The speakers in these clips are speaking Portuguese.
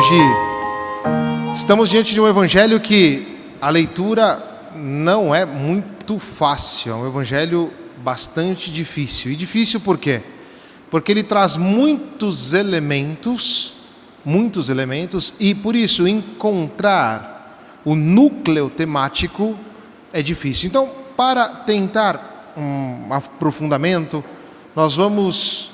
Hoje estamos diante de um evangelho que a leitura não é muito fácil, é um evangelho bastante difícil. E difícil por quê? Porque ele traz muitos elementos e por isso encontrar o núcleo temático é difícil. Então, para tentar um aprofundamento, nós vamos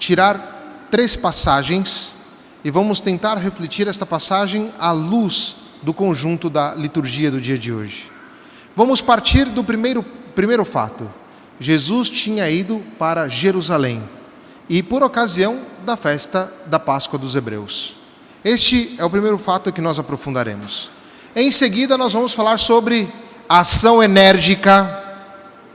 tirar 3 passagens e vamos tentar refletir esta passagem à luz do conjunto da liturgia do dia de hoje. Vamos partir do primeiro fato. Jesus tinha ido para Jerusalém e por ocasião da festa da Páscoa dos Hebreus. Este é o primeiro fato que nós aprofundaremos. Em seguida nós vamos falar sobre a ação enérgica.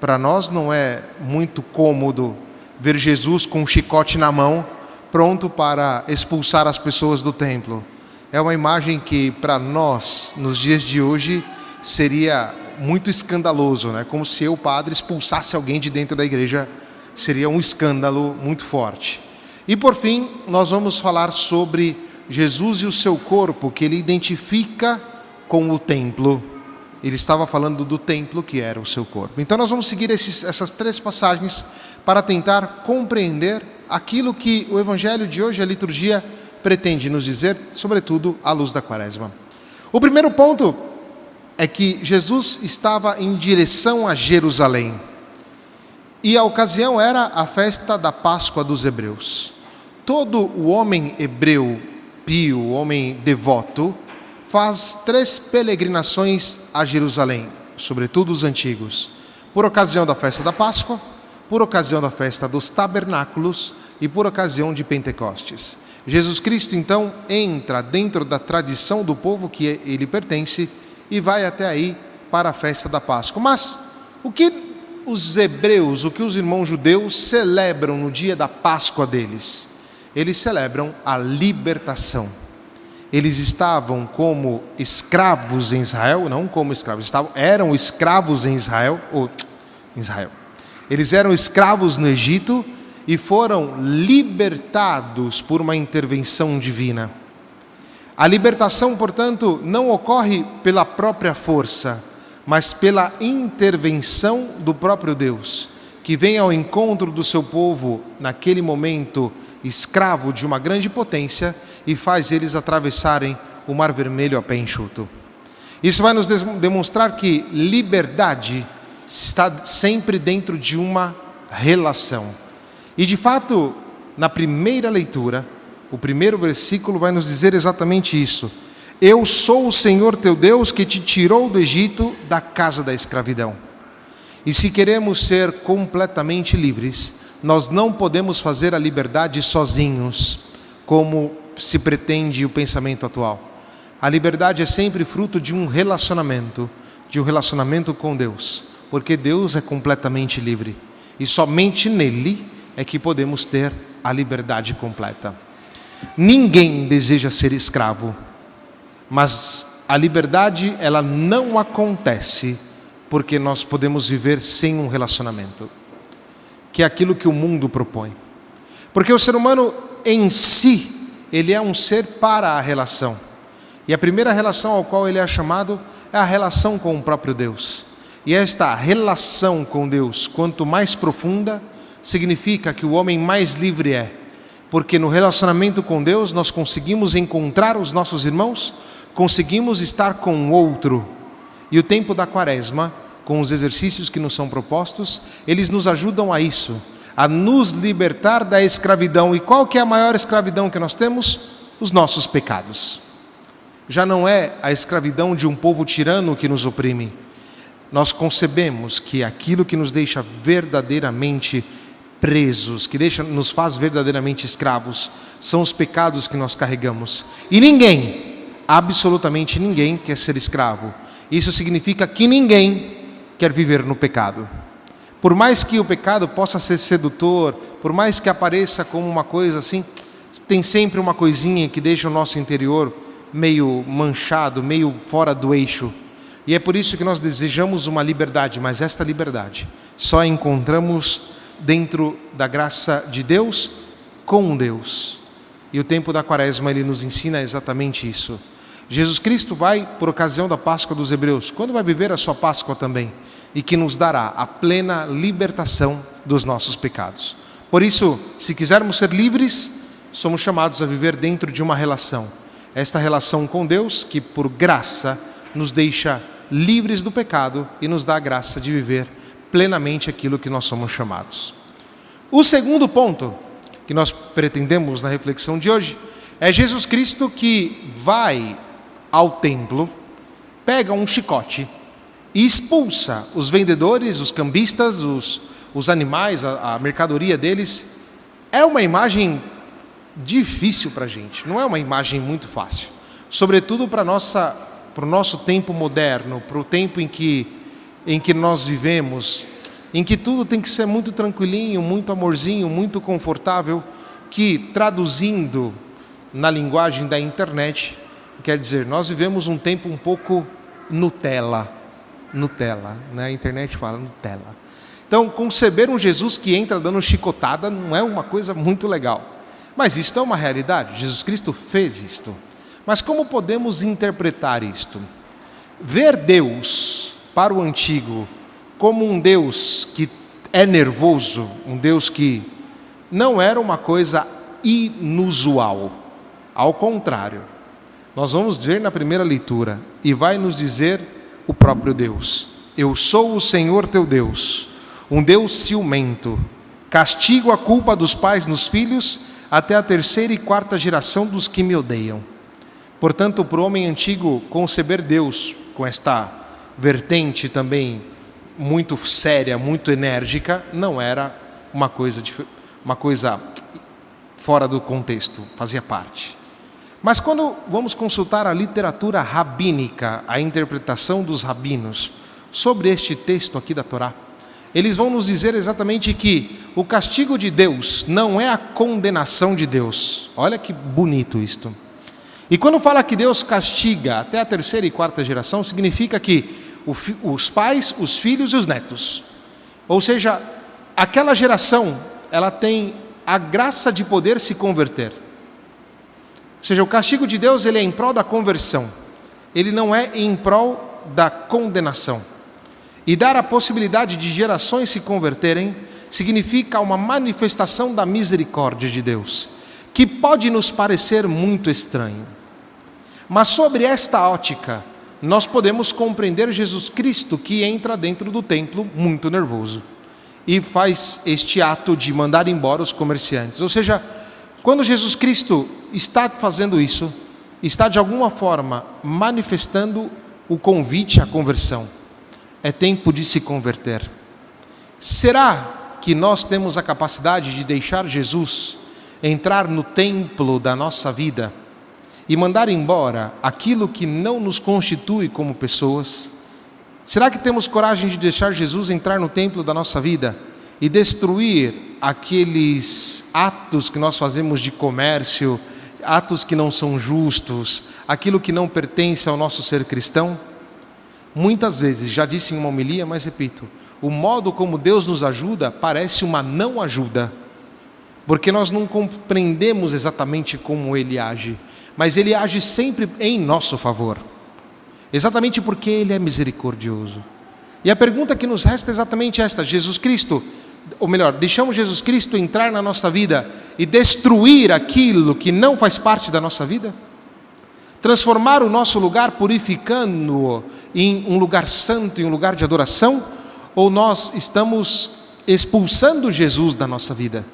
Para nós não é muito cômodo ver Jesus com um chicote na mão, pronto para expulsar as pessoas do templo. É uma imagem que para nós, nos dias de hoje, seria muito escandaloso, né? Como se o padre expulsasse alguém de dentro da igreja, seria um escândalo muito forte. E por fim, nós vamos falar sobre Jesus e o seu corpo, que ele identifica com o templo. Ele estava falando do templo que era o seu corpo. Então nós vamos seguir essas 3 passagens para tentar compreender aquilo que o evangelho de hoje, a liturgia, pretende nos dizer, sobretudo à luz da quaresma. O primeiro ponto é que Jesus estava em direção a Jerusalém. E a ocasião era a festa da Páscoa dos Hebreus. Todo o homem hebreu pio, o homem devoto, faz 3 peregrinações a Jerusalém, sobretudo os antigos, por ocasião da festa da Páscoa, por ocasião da festa dos tabernáculos e por ocasião de Pentecostes. Jesus Cristo, então, entra dentro da tradição do povo que ele pertence e vai até aí para a festa da Páscoa. Mas o que os hebreus, o que os irmãos judeus celebram no dia da Páscoa deles? Eles celebram a libertação. Eles estavam como escravos em Israel, não como escravos, eram escravos em Israel. Eles eram escravos no Egito e foram libertados por uma intervenção divina. A libertação, portanto, não ocorre pela própria força, mas pela intervenção do próprio Deus, que vem ao encontro do seu povo naquele momento escravo de uma grande potência e faz eles atravessarem o Mar Vermelho a pé enxuto. Isso vai nos demonstrar que liberdade está sempre dentro de uma relação. E de fato, na primeira leitura, o primeiro versículo vai nos dizer exatamente isso. Eu sou o Senhor teu Deus que te tirou do Egito, da casa da escravidão. E se queremos ser completamente livres, nós não podemos fazer a liberdade sozinhos, como se pretende o pensamento atual. A liberdade é sempre fruto de um relacionamento com Deus, porque Deus é completamente livre e somente nele é que podemos ter a liberdade completa. Ninguém deseja ser escravo, mas a liberdade ela não acontece porque nós podemos viver sem um relacionamento, que é aquilo que o mundo propõe. Porque o ser humano em si, ele é um ser para a relação. E a primeira relação ao qual ele é chamado é a relação com o próprio Deus. E esta relação com Deus, quanto mais profunda, significa que o homem mais livre é. Porque no relacionamento com Deus nós conseguimos encontrar os nossos irmãos, conseguimos estar com o outro. E o tempo da quaresma, com os exercícios que nos são propostos, eles nos ajudam a isso, a nos libertar da escravidão. E qual que é a maior escravidão que nós temos? Os nossos pecados. Já não é a escravidão de um povo tirano que nos oprime. Nós concebemos que aquilo que nos deixa verdadeiramente presos, que nos faz verdadeiramente escravos, são os pecados que nós carregamos. E ninguém, absolutamente ninguém, quer ser escravo. Isso significa que ninguém quer viver no pecado. Por mais que o pecado possa ser sedutor, por mais que apareça como uma coisa assim, tem sempre uma coisinha que deixa o nosso interior meio manchado, meio fora do eixo. E é por isso que nós desejamos uma liberdade, mas esta liberdade só encontramos dentro da graça de Deus, com Deus. E o tempo da Quaresma, ele nos ensina exatamente isso. Jesus Cristo vai, por ocasião da Páscoa dos Hebreus, quando vai viver a sua Páscoa também, e que nos dará a plena libertação dos nossos pecados. Por isso, se quisermos ser livres, somos chamados a viver dentro de uma relação. Esta relação com Deus, que por graça nos deixa livres do pecado e nos dá a graça de viver plenamente aquilo que nós somos chamados. O segundo ponto que nós pretendemos na reflexão de hoje é Jesus Cristo que vai ao templo, pega um chicote e expulsa os vendedores, os cambistas, os animais, a mercadoria deles. É uma imagem difícil para a gente, não é uma imagem muito fácil, sobretudo para o nosso tempo moderno, para o tempo em que nós vivemos, em que tudo tem que ser muito tranquilinho, muito amorzinho, muito confortável, que traduzindo na linguagem da internet, quer dizer, nós vivemos um tempo um pouco Nutella, né? A internet fala Nutella. Então, conceber um Jesus que entra dando chicotada não é uma coisa muito legal. Mas isto é uma realidade, Jesus Cristo fez isto. Mas como podemos interpretar isto? Ver Deus, para o antigo, como um Deus que é nervoso, um Deus que não era uma coisa inusual. Ao contrário, nós vamos ver na primeira leitura, e vai nos dizer o próprio Deus: eu sou o Senhor teu Deus, um Deus ciumento, castigo a culpa dos pais nos filhos, até a 3ª e 4ª geração dos que me odeiam. Portanto, para o homem antigo, conceber Deus com esta vertente também muito séria, muito enérgica, não era uma coisa fora do contexto, fazia parte. Mas quando vamos consultar a literatura rabínica, a interpretação dos rabinos sobre este texto aqui da Torá, eles vão nos dizer exatamente que o castigo de Deus não é a condenação de Deus. Olha que bonito isto. E quando fala que Deus castiga até a 3ª e 4ª geração, significa que os pais, os filhos e os netos. Ou seja, aquela geração, ela tem a graça de poder se converter. Ou seja, o castigo de Deus, ele é em prol da conversão. Ele não é em prol da condenação. E dar a possibilidade de gerações se converterem significa uma manifestação da misericórdia de Deus, que pode nos parecer muito estranho. Mas sobre esta ótica, nós podemos compreender Jesus Cristo que entra dentro do templo muito nervoso e faz este ato de mandar embora os comerciantes. Ou seja, quando Jesus Cristo está fazendo isso, está de alguma forma manifestando o convite à conversão. É tempo de se converter. Será que nós temos a capacidade de deixar Jesus entrar no templo da nossa vida e mandar embora aquilo que não nos constitui como pessoas? Será que temos coragem de deixar Jesus entrar no templo da nossa vida e destruir aqueles atos que nós fazemos de comércio, atos que não são justos, aquilo que não pertence ao nosso ser cristão? Muitas vezes, já disse em uma homilia, mas repito, o modo como Deus nos ajuda parece uma não ajuda, porque nós não compreendemos exatamente como Ele age, mas Ele age sempre em nosso favor, exatamente porque Ele é misericordioso. E a pergunta que nos resta é exatamente esta: Jesus Cristo, ou melhor, deixamos Jesus Cristo entrar na nossa vida e destruir aquilo que não faz parte da nossa vida? Transformar o nosso lugar, purificando-o em um lugar santo, em um lugar de adoração? Ou nós estamos expulsando Jesus da nossa vida,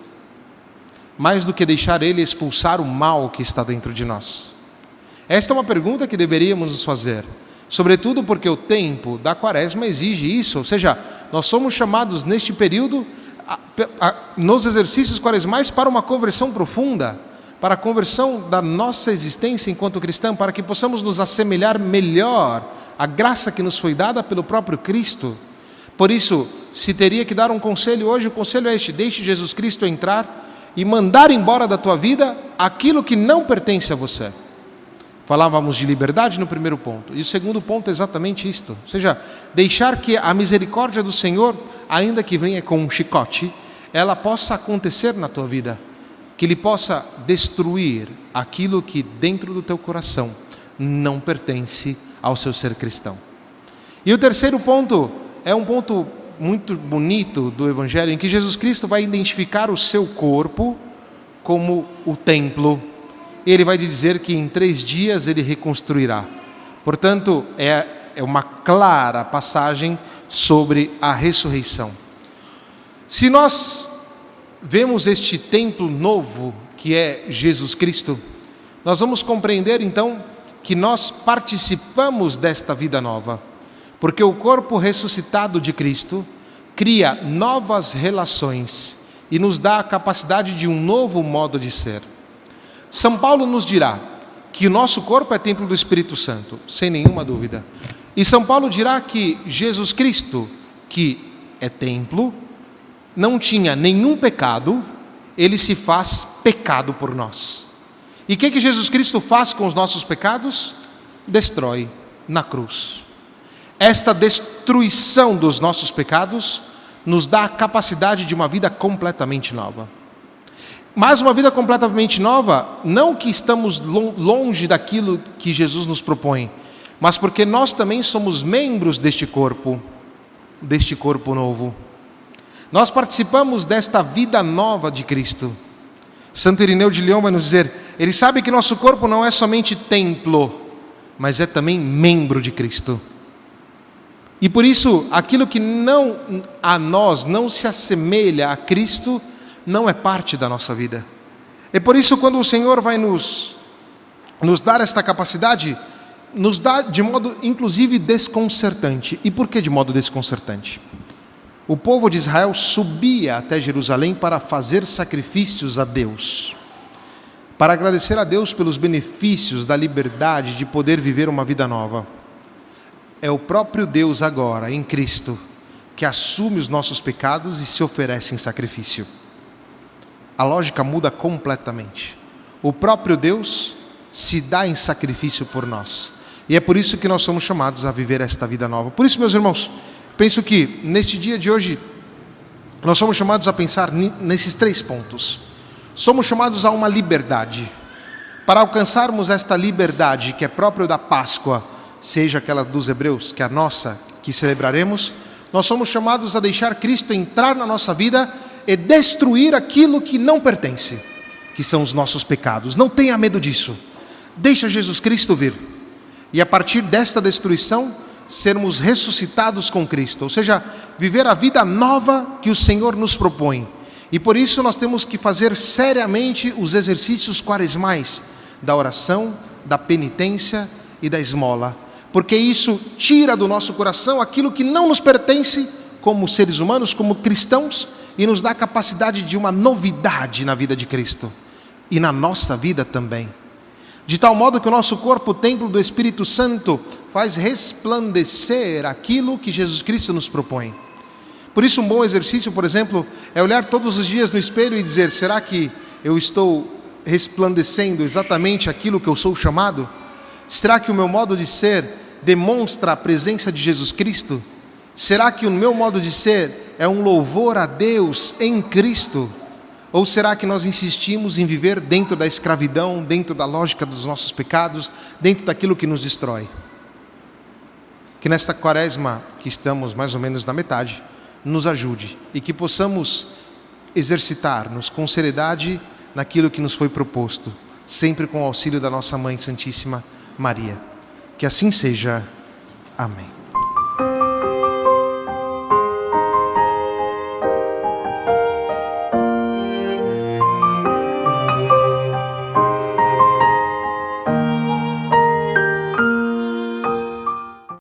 mais do que deixar Ele expulsar o mal que está dentro de nós? Esta é uma pergunta que deveríamos nos fazer, sobretudo porque o tempo da Quaresma exige isso. Ou seja, nós somos chamados neste período, nos exercícios quaresmais, para uma conversão profunda, para a conversão da nossa existência enquanto cristão, para que possamos nos assemelhar melhor à graça que nos foi dada pelo próprio Cristo. Por isso, se teria que dar um conselho hoje, o conselho é este: deixe Jesus Cristo entrar e mandar embora da tua vida aquilo que não pertence a você. Falávamos de liberdade no primeiro ponto, e o segundo ponto é exatamente isto, ou seja, deixar que a misericórdia do Senhor, ainda que venha com um chicote, ela possa acontecer na tua vida. que Ele possa destruir aquilo que dentro do teu coração não pertence ao seu ser cristão. E o terceiro ponto é um ponto muito bonito do Evangelho, em que Jesus Cristo vai identificar o seu corpo como o templo. Ele vai dizer que em 3 dias Ele reconstruirá. Portanto, é uma clara passagem sobre a ressurreição. Se nós vemos este templo novo, que é Jesus Cristo, nós vamos compreender então que nós participamos desta vida nova, porque o corpo ressuscitado de Cristo cria novas relações e nos dá a capacidade de um novo modo de ser. São Paulo nos dirá que o nosso corpo é templo do Espírito Santo, sem nenhuma dúvida. E São Paulo dirá que Jesus Cristo, que é templo, não tinha nenhum pecado, Ele se faz pecado por nós. E o que Jesus Cristo faz com os nossos pecados? Destrói na cruz. Esta destruição dos nossos pecados nos dá a capacidade de uma vida completamente nova. Mas uma vida completamente nova, não que estamos longe daquilo que Jesus nos propõe, mas porque nós também somos membros deste corpo novo. Nós participamos desta vida nova de Cristo. Santo Irineu de Lyon vai nos dizer, ele sabe que nosso corpo não é somente templo, mas é também membro de Cristo. E por isso, aquilo que a nós não se assemelha a Cristo, não é parte da nossa vida. É por isso, quando o Senhor vai nos dar esta capacidade, nos dá de modo, inclusive, desconcertante. E por que de modo desconcertante? O povo de Israel subia até Jerusalém para fazer sacrifícios a Deus, para agradecer a Deus pelos benefícios da liberdade de poder viver uma vida nova. É o próprio Deus agora, em Cristo, que assume os nossos pecados e se oferece em sacrifício. A lógica muda completamente. O próprio Deus se dá em sacrifício por nós. E é por isso que nós somos chamados a viver esta vida nova. Por isso, meus irmãos, penso que neste dia de hoje, nós somos chamados a pensar nesses 3 pontos. Somos chamados a uma liberdade. Para alcançarmos esta liberdade que é própria da Páscoa, seja aquela dos hebreus, que é a nossa, que celebraremos, nós somos chamados a deixar Cristo entrar na nossa vida e destruir aquilo que não pertence, que são os nossos pecados. Não tenha medo disso. Deixa Jesus Cristo vir. E a partir desta destruição, sermos ressuscitados com Cristo, ou seja, viver a vida nova que o Senhor nos propõe. E por isso nós temos que fazer seriamente os exercícios quaresmais da oração, da penitência e da esmola, porque isso tira do nosso coração aquilo que não nos pertence como seres humanos, como cristãos, e nos dá a capacidade de uma novidade na vida de Cristo e na nossa vida também. De tal modo que o nosso corpo, templo do Espírito Santo, faz resplandecer aquilo que Jesus Cristo nos propõe. Por isso, um bom exercício, por exemplo, é olhar todos os dias no espelho e dizer, será que eu estou resplandecendo exatamente aquilo que eu sou chamado? Será que o meu modo de ser demonstra a presença de Jesus Cristo? Será que o meu modo de ser é um louvor a Deus em Cristo? Ou será que nós insistimos em viver dentro da escravidão, dentro da lógica dos nossos pecados, dentro daquilo que nos destrói? Que nesta quaresma, que estamos mais ou menos na metade, nos ajude e que possamos exercitar-nos com seriedade naquilo que nos foi proposto, sempre com o auxílio da nossa Mãe Santíssima Maria. Que assim seja. Amém.